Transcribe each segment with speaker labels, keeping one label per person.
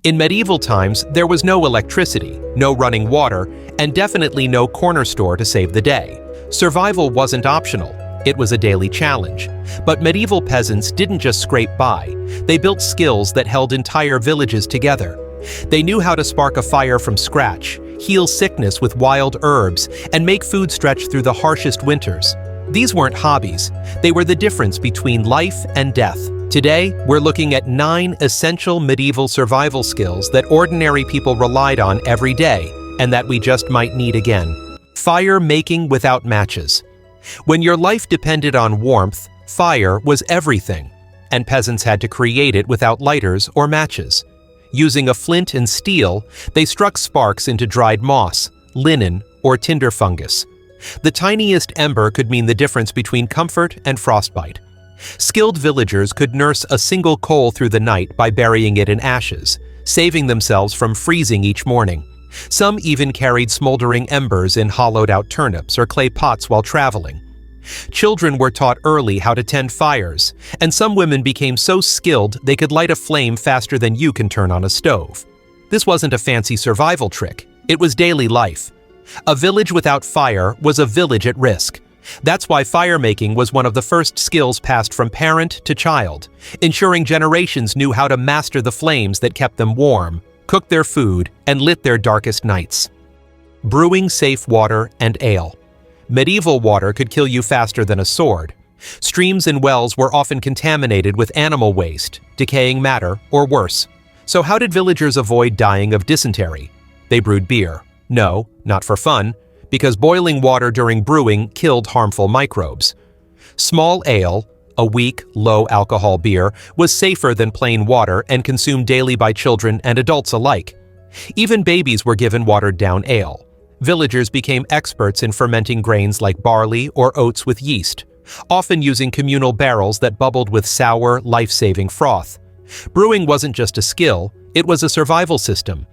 Speaker 1: In medieval times, there was no electricity, no running water, and definitely no corner store to save the day. Survival wasn't optional. It was a daily challenge. But medieval peasants didn't just scrape by. They built skills that held entire villages together. They knew how to spark a fire from scratch, heal sickness with wild herbs, and make food stretch through the harshest winters. These weren't hobbies. They were the difference between life and death. Today, we're looking at 9 essential medieval survival skills that ordinary people relied on every day, and that we just might need again. Fire making without matches. When your life depended on warmth, fire was everything, and peasants had to create it without lighters or matches. Using a flint and steel, they struck sparks into dried moss, linen, or tinder fungus. The tiniest ember could mean the difference between comfort and frostbite. Skilled villagers could nurse a single coal through the night by burying it in ashes, saving themselves from freezing each morning. Some even carried smoldering embers in hollowed-out turnips or clay pots while traveling. Children were taught early how to tend fires, and some women became so skilled they could light a flame faster than you can turn on a stove. This wasn't a fancy survival trick. It was daily life. A village without fire was a village at risk. That's why firemaking was one of the first skills passed from parent to child, ensuring generations knew how to master the flames that kept them warm, cooked their food, and lit their darkest nights. Brewing safe water and ale. Medieval water could kill you faster than a sword. Streams and wells were often contaminated with animal waste, decaying matter, or worse. So how did villagers avoid dying of dysentery? They brewed beer. No, not for fun, because boiling water during brewing killed harmful microbes. Small ale, a weak, low-alcohol beer, was safer than plain water and consumed daily by children and adults alike. Even babies were given watered-down ale. Villagers became experts in fermenting grains like barley or oats with yeast, often using communal barrels that bubbled with sour, life-saving froth. Brewing wasn't just a skill, it was a survival system.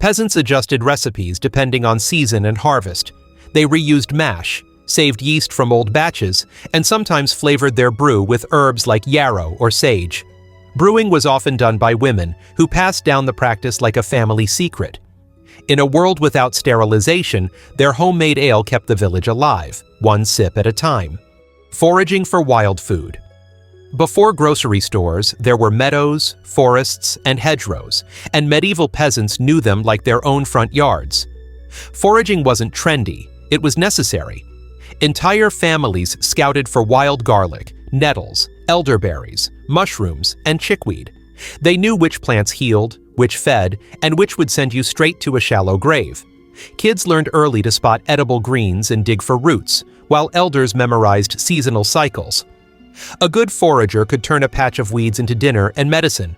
Speaker 1: Peasants adjusted recipes depending on season and harvest. They reused mash, saved yeast from old batches, and sometimes flavored their brew with herbs like yarrow or sage. Brewing was often done by women, who passed down the practice like a family secret. In a world without sterilization, their homemade ale kept the village alive, one sip at a time. Foraging for wild food. Before grocery stores, there were meadows, forests, and hedgerows, and medieval peasants knew them like their own front yards. Foraging wasn't trendy, it was necessary. Entire families scouted for wild garlic, nettles, elderberries, mushrooms, and chickweed. They knew which plants healed, which fed, and which would send you straight to a shallow grave. Kids learned early to spot edible greens and dig for roots, while elders memorized seasonal cycles. A good forager could turn a patch of weeds into dinner and medicine.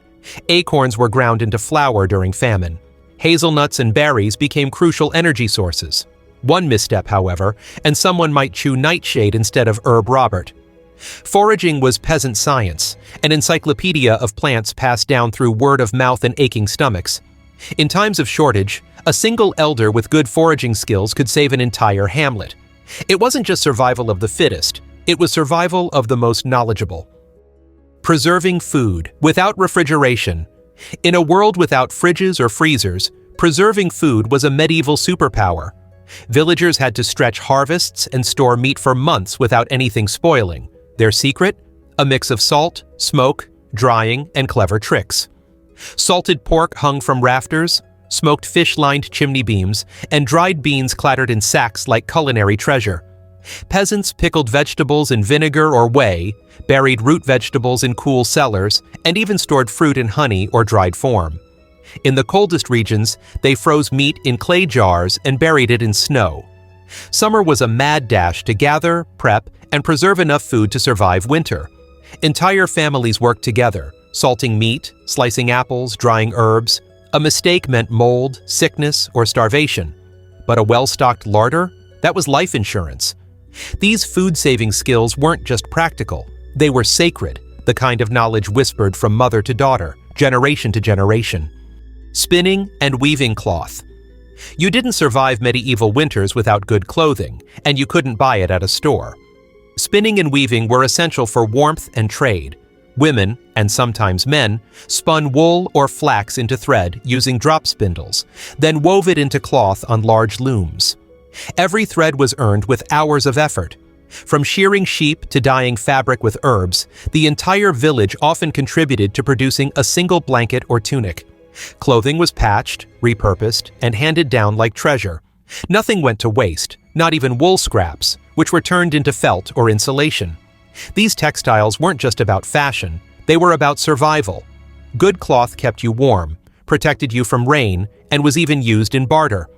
Speaker 1: Acorns were ground into flour during famine. Hazelnuts and berries became crucial energy sources. One misstep, however, and someone might chew nightshade instead of herb Robert. Foraging was peasant science, an encyclopedia of plants passed down through word of mouth and aching stomachs. In times of shortage, a single elder with good foraging skills could save an entire hamlet. It wasn't just survival of the fittest, it was survival of the most knowledgeable. Preserving food without refrigeration. In a world without fridges or freezers, preserving food was a medieval superpower. Villagers had to stretch harvests and store meat for months without anything spoiling. Their secret? A mix of salt, smoke, drying, and clever tricks. Salted pork hung from rafters, smoked fish lined chimney beams, and dried beans clattered in sacks like culinary treasure. Peasants pickled vegetables in vinegar or whey, buried root vegetables in cool cellars, and even stored fruit in honey or dried form. In the coldest regions, they froze meat in clay jars and buried it in snow. Summer was a mad dash to gather, prep, and preserve enough food to survive winter. Entire families worked together, salting meat, slicing apples, drying herbs. A mistake meant mold, sickness, or starvation. But a well-stocked larder? That was life insurance. These food-saving skills weren't just practical, they were sacred, the kind of knowledge whispered from mother to daughter, generation to generation. Spinning and weaving cloth. You didn't survive medieval winters without good clothing, and you couldn't buy it at a store. Spinning and weaving were essential for warmth and trade. Women, and sometimes men, spun wool or flax into thread using drop spindles, then wove it into cloth on large looms. Every thread was earned with hours of effort. From shearing sheep to dyeing fabric with herbs, the entire village often contributed to producing a single blanket or tunic. Clothing was patched, repurposed, and handed down like treasure. Nothing went to waste, not even wool scraps, which were turned into felt or insulation. These textiles weren't just about fashion, they were about survival. Good cloth kept you warm, protected you from rain, and was even used in barter.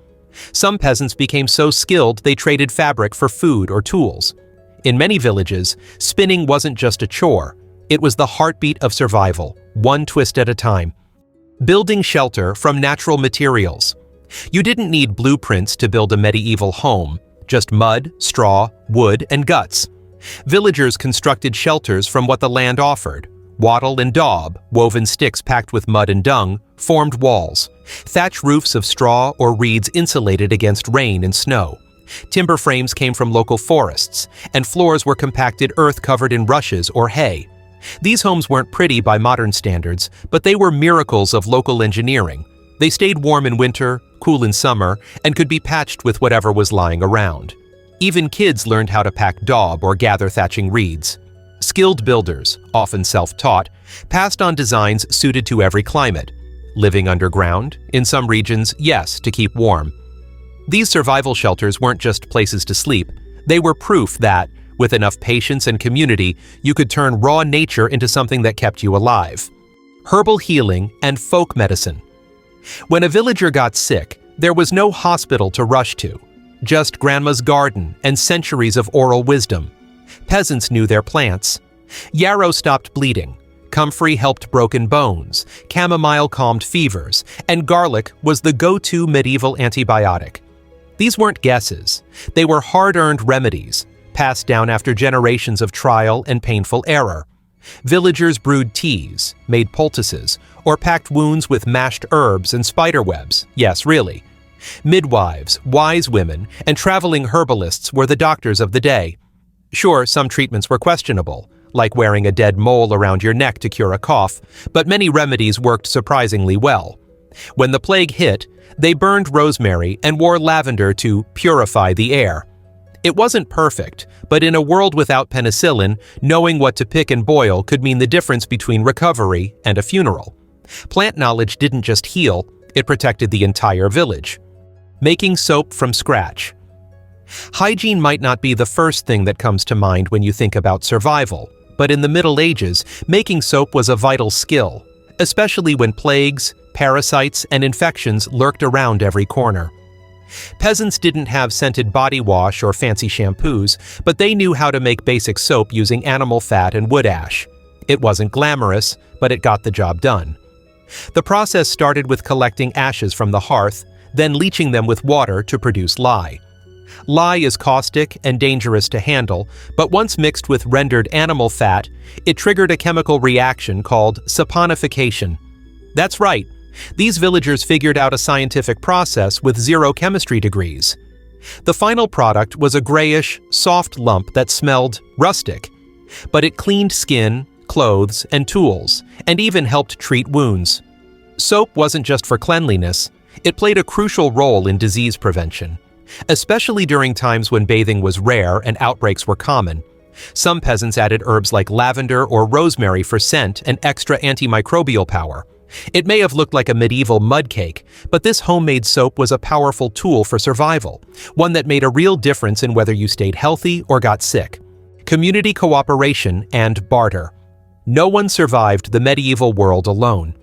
Speaker 1: Some peasants became so skilled they traded fabric for food or tools. In many villages, spinning wasn't just a chore, it was the heartbeat of survival, one twist at a time. Building shelter from natural materials. You didn't need blueprints to build a medieval home, just mud, straw, wood, and guts. Villagers constructed shelters from what the land offered. Wattle and daub, woven sticks packed with mud and dung, formed walls. Thatch roofs of straw or reeds insulated against rain and snow. Timber frames came from local forests, and floors were compacted earth covered in rushes or hay. These homes weren't pretty by modern standards, but they were miracles of local engineering. They stayed warm in winter, cool in summer, and could be patched with whatever was lying around. Even kids learned how to pack daub or gather thatching reeds. Skilled builders, often self-taught, passed on designs suited to every climate. Living underground, in some regions, yes, to keep warm. These survival shelters weren't just places to sleep, they were proof that, with enough patience and community, you could turn raw nature into something that kept you alive. Herbal healing and folk medicine. When a villager got sick, there was no hospital to rush to, just grandma's garden and centuries of oral wisdom. Peasants knew their plants. Yarrow stopped bleeding, comfrey helped broken bones, chamomile calmed fevers, and garlic was the go-to medieval antibiotic. These weren't guesses, they were hard-earned remedies, passed down after generations of trial and painful error. Villagers brewed teas, made poultices, or packed wounds with mashed herbs and spiderwebs, yes, really. Midwives, wise women, and traveling herbalists were the doctors of the day. Sure, some treatments were questionable, like wearing a dead mole around your neck to cure a cough, but many remedies worked surprisingly well. When the plague hit, they burned rosemary and wore lavender to purify the air. It wasn't perfect, but in a world without penicillin, knowing what to pick and boil could mean the difference between recovery and a funeral. Plant knowledge didn't just heal, it protected the entire village. Making soap from scratch. Hygiene might not be the first thing that comes to mind when you think about survival, but in the Middle Ages, making soap was a vital skill, especially when plagues, parasites, and infections lurked around every corner. Peasants didn't have scented body wash or fancy shampoos, but they knew how to make basic soap using animal fat and wood ash. It wasn't glamorous, but it got the job done. The process started with collecting ashes from the hearth, then leaching them with water to produce lye. Lye is caustic and dangerous to handle, but once mixed with rendered animal fat, it triggered a chemical reaction called saponification. That's right, these villagers figured out a scientific process with 0 chemistry degrees. The final product was a grayish, soft lump that smelled rustic, but it cleaned skin, clothes, and tools, and even helped treat wounds. Soap wasn't just for cleanliness, it played a crucial role in disease prevention. Especially during times when bathing was rare and outbreaks were common. Some peasants added herbs like lavender or rosemary for scent and extra antimicrobial power. It may have looked like a medieval mud cake, but this homemade soap was a powerful tool for survival, one that made a real difference in whether you stayed healthy or got sick. Community cooperation and barter. No one survived the medieval world alone.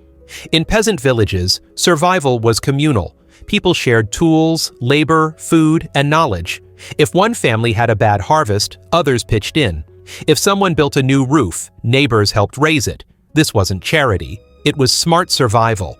Speaker 1: In peasant villages, survival was communal. People shared tools, labor, food, and knowledge. If one family had a bad harvest, others pitched in. If someone built a new roof, neighbors helped raise it. This wasn't charity, it was smart survival.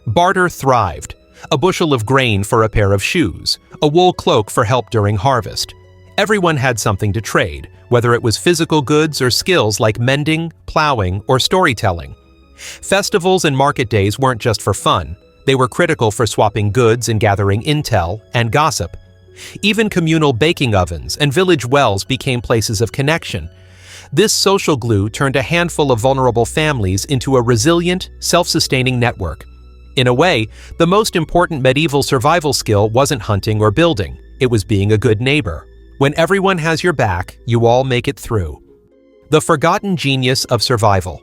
Speaker 1: Barter thrived. A bushel of grain for a pair of shoes, a wool cloak for help during harvest. Everyone had something to trade, whether it was physical goods or skills like mending, plowing, or storytelling. Festivals and market days weren't just for fun. They were critical for swapping goods and gathering intel and gossip. Even communal baking ovens and village wells became places of connection. This social glue turned a handful of vulnerable families into a resilient, self-sustaining network. In a way, the most important medieval survival skill wasn't hunting or building, it was being a good neighbor. When everyone has your back, you all make it through. The forgotten genius of survival.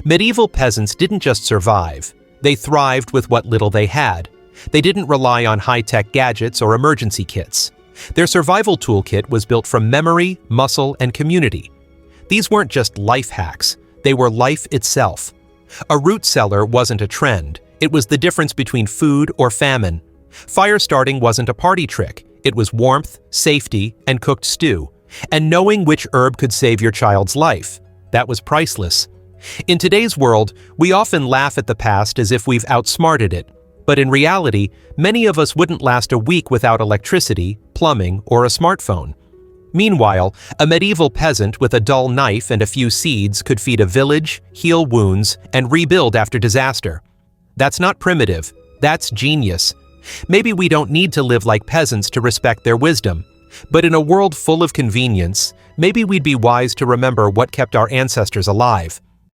Speaker 1: Medieval peasants didn't just survive, they thrived with what little they had. They didn't rely on high-tech gadgets or emergency kits. Their survival toolkit was built from memory, muscle, and community. These weren't just life hacks, they were life itself. A root cellar wasn't a trend, it was the difference between food or famine. Fire starting wasn't a party trick, it was warmth, safety, and cooked stew. And knowing which herb could save your child's life. That was priceless. In today's world, we often laugh at the past as if we've outsmarted it. But in reality, many of us wouldn't last a week without electricity, plumbing, or a smartphone. Meanwhile, a medieval peasant with a dull knife and a few seeds could feed a village, heal wounds, and rebuild after disaster. That's not primitive, that's genius. Maybe we don't need to live like peasants to respect their wisdom. But in a world full of convenience, maybe we'd be wise to remember what kept our ancestors alive.